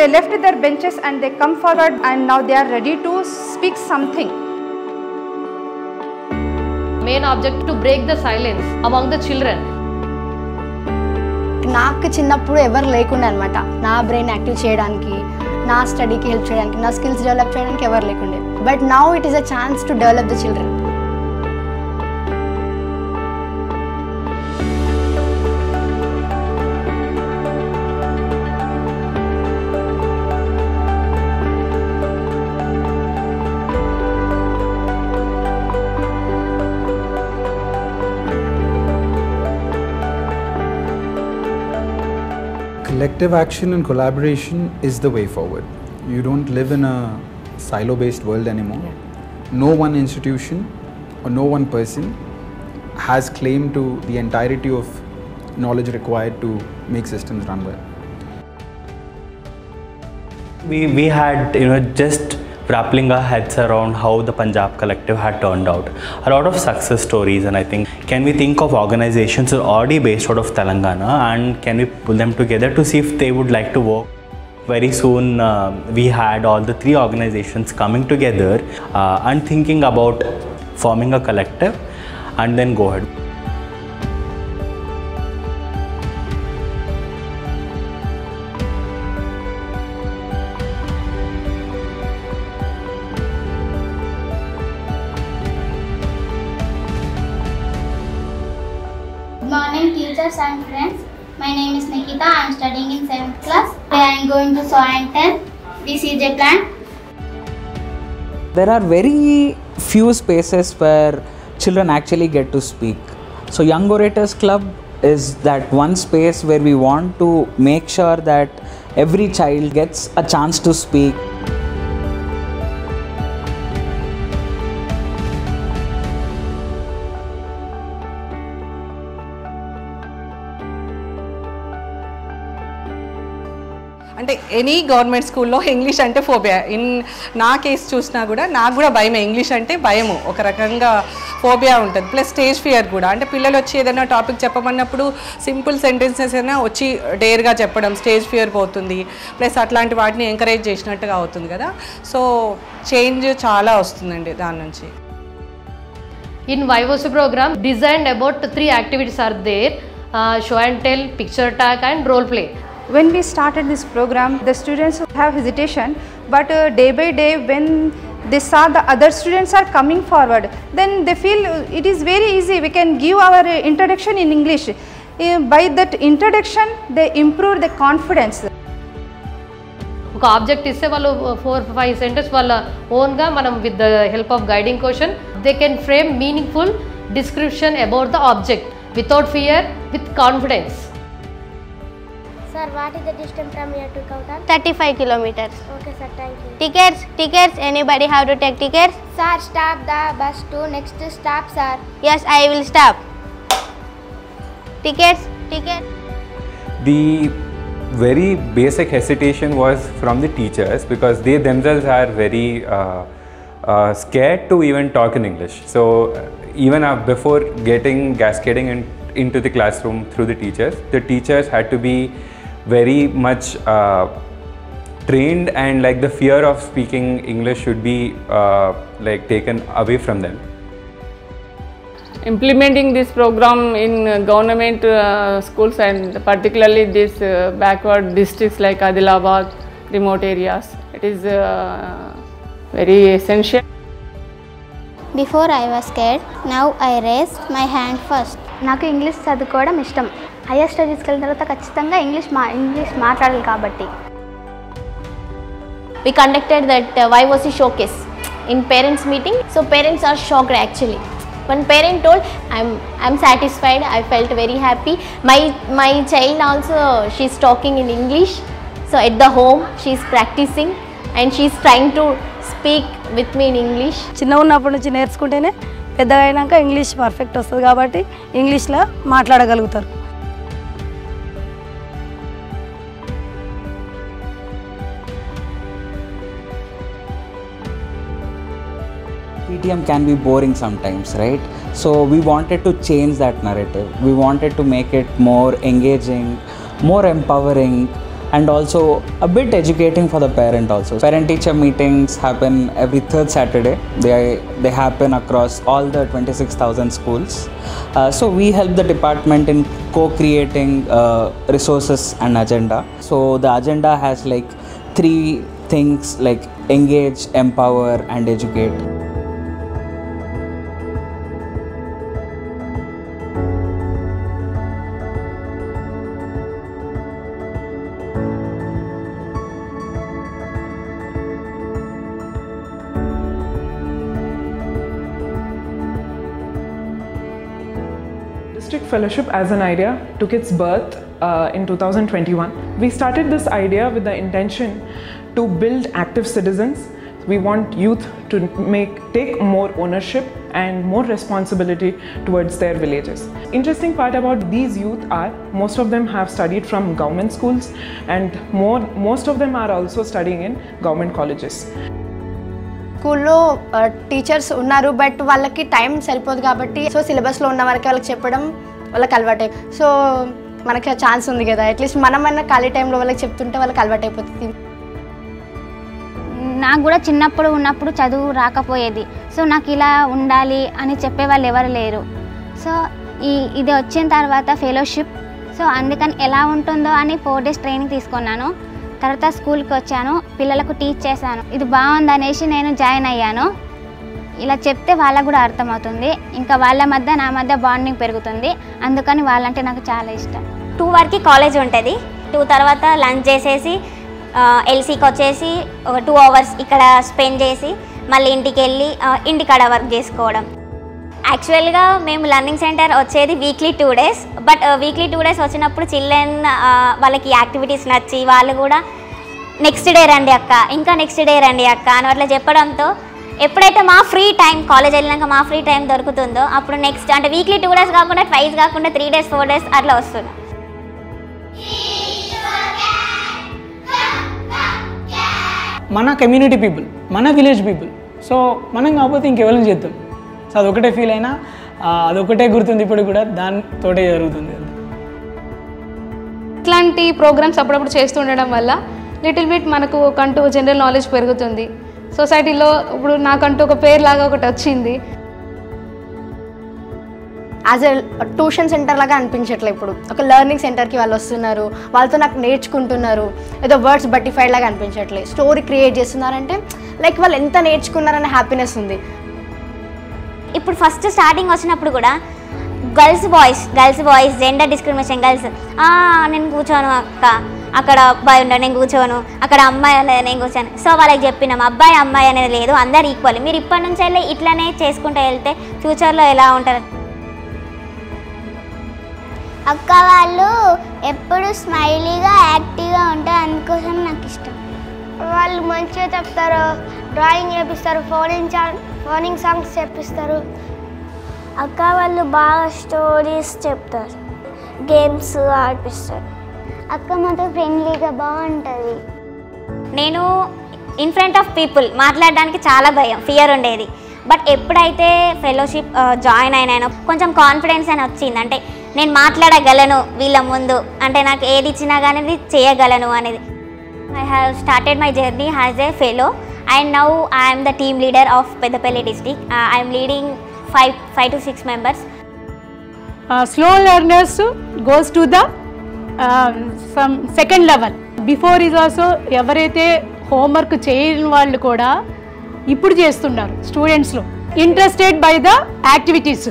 they left their benches and they come forward and now they are ready to speak something. Main object to break the silence among the children. నాకు చిన్నప్పుడు ఎవరు లేకుండా అనమాట నా brain active చేయడానికి, నా స్టడీకి help చేయడానికి, నా స్కిల్స్ డెవలప్ చేయడానికి ఎవరు లేకుండే. But now it is a chance to develop the children. Collective action and collaboration is the way forward. You don't live in a silo-based world anymore. No one institution or no one person has claim to the entirety of knowledge required to make systems run well. We had just wrapping our heads around how the Punjab Collective had turned out. A lot of success stories, and I think, can we think of organizations that are already based out of Telangana and can we pull them together to see if they would like to work? Very soon we had all the 3 organizations coming together and thinking about forming a collective and then go ahead. Good morning teachers and friends. My name is Nikita. I am studying in 7th class. Today I am going to sow and tell BCJ plant. There are very few spaces where children actually get to speak. So Young Orators Club is that one space where we want to make sure that every child gets a chance to speak. అంటే any government స్కూల్లో English అంటే phobia. నా case చూసినా కూడా నాకు కూడా భయమే, English అంటే భయము, ఒక రకంగా ఫోబియా ఉంటుంది. ప్లస్ స్టేజ్ ఫియర్ కూడా. అంటే పిల్లలు వచ్చి ఏదైనా టాపిక్ చెప్పమన్నప్పుడు సింపుల్ సెంటెన్సెస్ అయినా వచ్చి డేర్గా చెప్పడం, స్టేజ్ ఫియర్ పోతుంది. ప్లస్ అట్లాంటి వాటిని ఎంకరేజ్ చేసినట్టుగా అవుతుంది కదా. సో చేంజ్ చాలా వస్తుందండి దాని నుంచి. In YOC program, designed about 3 activities are there: show and tell, picture tag and role play. When we started this program, the students have hesitation, but day by day when they saw the other students are coming forward, then they feel it is very easy, we can give our introduction in English. By that introduction, they improve the confidence. ఒక object ఇస్తే వాళ్ళు 4-5 sentence వాళ్ళ ఓన్గా మనం with the help of guiding question they can frame meaningful description about the object without fear, with confidence. Sir, what is the distance from here to Kautal? 35 kilometers. Okay sir, thank you. Tickets, anybody have to take tickets? Sir, stop the bus to next stop, sir. Yes, I will stop. Tickets. The very basic hesitation was from the teachers because they themselves are very scared to even talk in English. So even before cascading into the classroom through the teachers had to be very much trained, and like the fear of speaking English should be like taken away from them. Implementing this program in government schools and particularly this backward districts like Adilabad, remote areas, it is very essential. Before I was scared, now I raised my hand first. నాకు English చదువుకోవడం ఇష్టం. Hire స్టడీస్కి వెళ్ళిన తర్వాత ఖచ్చితంగా English మాట్లాడాలి కాబట్టి. We conducted that YOC showcase in parents meeting. So parents are shocked actually. One parent told, I'm satisfied, I felt very happy. My child also, she's talking in English. So at the home she's practicing and she's trying to speak with me in English. చిన్నగా ఉన్నప్పటి నుంచి నేర్చుకుంటేనే పెద్దగా అయినాక English perfect వస్తుంది కాబట్టి ఇంగ్లీష్లో మాట్లాడగలుగుతారు. PTM can be boring sometimes, right? So we wanted to change that narrative. We wanted to make it more engaging, more empowering, and also a bit educating for the parent also. Parent teacher meetings happen every third Saturday. They happen across all the 26,000 schools. So we help the department in co-creating resources and agenda. So the agenda has like 3 things like engage, empower and educate. District Fellowship as an idea took its birth in 2021. We started this idea with the intention to build active citizens. We want youth to take more ownership and more responsibility towards their villages. Interesting part about these youth are most of them have studied from government schools and most of them are also studying in government colleges. స్కూల్లో teachers ఉన్నారు but వాళ్ళకి time సరిపోదు కాబట్టి so సిలబస్లో ఉన్న వరకు వాళ్ళకి చెప్పడం వాళ్ళకి అలవాటే. సో మనకి ఛాన్స్ ఉంది కదా అట్లీస్ట్ మనమన్నా ఖాళీ టైంలో వాళ్ళకి చెప్తుంటే వాళ్ళకి అలవాటు అయిపోతుంది. నాకు కూడా చిన్నప్పుడు ఉన్నప్పుడు చదువు రాకపోయేది. సో నాకు ఇలా ఉండాలి అని చెప్పేవాళ్ళు ఎవరు లేరు. సో ఇది వచ్చిన తర్వాత ఫెలోషిప్ సో అందుకని ఎలా ఉంటుందో అని 4 days ట్రైనింగ్ తీసుకున్నాను. తర్వాత స్కూల్కి వచ్చాను, పిల్లలకు టీచ్ చేశాను. ఇది బాగుందనేసి నేను జాయిన్ అయ్యాను. ఇలా చెప్తే వాళ్ళకు కూడా అర్థమవుతుంది, ఇంకా వాళ్ళ మధ్య నా మధ్య బాండింగ్ పెరుగుతుంది. అందుకని వాళ్ళంటే నాకు చాలా ఇష్టం. 2 వరకు కాలేజ్ ఉంటుంది. 2 తర్వాత లంచ్ చేసేసి ఎల్సీకి వచ్చేసి ఒక 2 hours ఇక్కడ స్పెండ్ చేసి మళ్ళీ ఇంటికి వెళ్ళి ఇంటికాడ వర్క్ చేసుకోవడం. యాక్చువల్గా మేము లర్నింగ్ సెంటర్ వచ్చేది weekly 2 days. But weekly 2 days వచ్చినప్పుడు చిల్డ్రన్ వాళ్ళకి యాక్టివిటీస్ నచ్చి వాళ్ళు కూడా నెక్స్ట్ డే రండి అక్క, ఇంకా నెక్స్ట్ డే రండి అక్క అని అట్లా చెప్పడంతో ఎప్పుడైతే మా ఫ్రీ టైం కాలేజ్ వెళ్ళినాక మా ఫ్రీ టైం దొరుకుతుందో అప్పుడు నెక్స్ట్ అంటే వీక్లీ 2 days కాకుండా ట్వైస్ కాకుండా 3 days 4 days అట్లా వస్తున్నాం. మన కమ్యూనిటీ పీపుల్, మన విలేజ్ పీపుల్, సో మనం కాకపోతే ఇంకెవరైనా చేద్దాం. సో అదొకటే ఫీల్ అయినా అదొకటే గుర్తుంది ఇప్పుడు కూడా, దానితోటే జరుగుతుంది. ఇట్లాంటి ప్రోగ్రామ్స్ అప్పుడప్పుడు చేస్తుండడం వల్ల లిటిల్ బిట్ మనకు కంటూ జనరల్ నాలెడ్జ్ పెరుగుతుంది. సొసైటీలో ఇప్పుడు నాకంటూ ఒక పేరు లాగా ఒకటి వచ్చింది. యాజ్ ఎ ట్యూషన్ సెంటర్ లాగా అనిపించట్లే. ఇప్పుడు ఒక లెర్నింగ్ సెంటర్కి వాళ్ళు వస్తున్నారు, వాళ్ళతో నాకు నేర్చుకుంటున్నారు, ఏదో వర్డ్స్ బట్టిఫైడ్ లాగా అనిపించట్లేదు. స్టోరీ క్రియేట్ చేస్తున్నారంటే లైక్ వాళ్ళు ఎంత నేర్చుకున్నారనే హ్యాపీనెస్ ఉంది. ఇప్పుడు ఫస్ట్ స్టార్టింగ్ వచ్చినప్పుడు కూడా girls boys gender discrimination girls నేను కూర్చోను అక్క, అక్కడ అబ్బాయి ఉండడు నేను కూర్చోను, అక్కడ అమ్మాయి ఉండదు నేను కూర్చోను. సో వాళ్ళకి చెప్పినాం అబ్బాయి అమ్మాయి అనేది లేదు, అందరు ఈక్వల్. మీరు ఇప్పటి నుంచి వెళ్ళి ఇట్లానే చేసుకుంటూ వెళ్తే ఫ్యూచర్లో ఎలా ఉంటారు. అక్క వాళ్ళు ఎప్పుడు స్మైలీగా యాక్టివ్గా ఉంటారు, అందుకోసం నాకు ఇష్టం. వాళ్ళు మంచిగా చెప్తారు, డ్రాయింగ్ చేపిస్తారు, ఫోనింగ్ సాంగ్స్ చెప్పిస్తారు. అక్క వాళ్ళు బాగా స్టోరీస్ చెప్తారు, గేమ్స్ ఆడిపిస్తారు. అక్క మాతో ఫ్రెండ్లీగా బాగుంటుంది. నేను ఇన్ ఫ్రంట్ ఆఫ్ పీపుల్ మాట్లాడడానికి చాలా భయం, ఫియర్ ఉండేది. బట్ ఎప్పుడైతే ఫెలోషిప్ జాయిన్ అయినానో కొంచెం కాన్ఫిడెన్స్ అని వచ్చింది. అంటే నేను మాట్లాడగలను వీళ్ళ ముందు, అంటే నాకు ఏది ఇచ్చినా కానీ చేయగలను అనేది. I have started my journey as a fellow and now I am the team leader of Peddapalli district. I am leading 5 to 6 members. Slow learners goes to the some second level. Before is also ఎవరైతే homework చేయని వాళ్ళు కూడా ఇప్పుడు చేస్తున్నారు స్టూడెంట్స్లో, interested by the activities.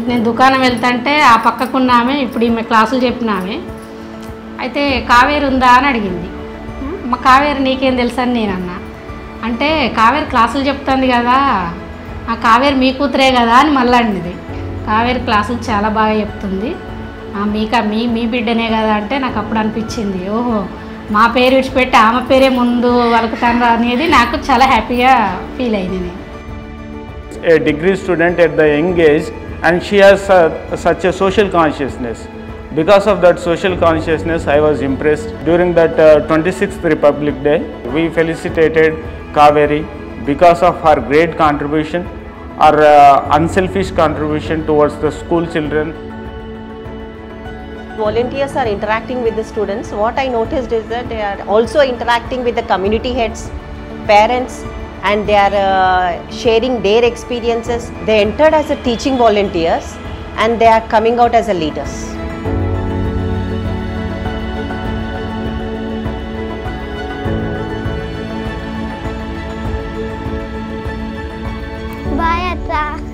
నేను దుకాణం వెళ్తుంటే ఆ పక్కకున్న ఆమె ఇప్పుడు ఈమె క్లాసులు చెప్పిన ఆమె అయితే కావేరి ఉందా అని అడిగింది. మా కావేరి నీకేం తెలుసు అని నేను అన్నా. అంటే కావేరి క్లాసులు చెప్తుంది కదా, ఆ కావేరి మీ కూతురే కదా అని మళ్ళీ అండిది. కావేరి క్లాసులు చాలా బాగా చెప్తుంది, మీ బిడ్డనే కదా అంటే నాకు అప్పుడు అనిపించింది ఓహో మా పేరు విడిచిపెట్టి ఆమె పేరే ముందు వలుకుతాను అనేది నాకు చాలా హ్యాపీగా ఫీల్ అయింది. నేను a degree student at the young age and she has such a social consciousness. Because of that social consciousness, I was impressed. During that 26th Republic Day, we felicitated Kaveri because of her great contribution, her unselfish contribution towards the school children. volunteers are interacting with the students, what I noticed is that they are also interacting with the community heads, parents, and they are sharing their experiences. They entered as a teaching volunteers and they are coming out as a leaders. Bye, Atta.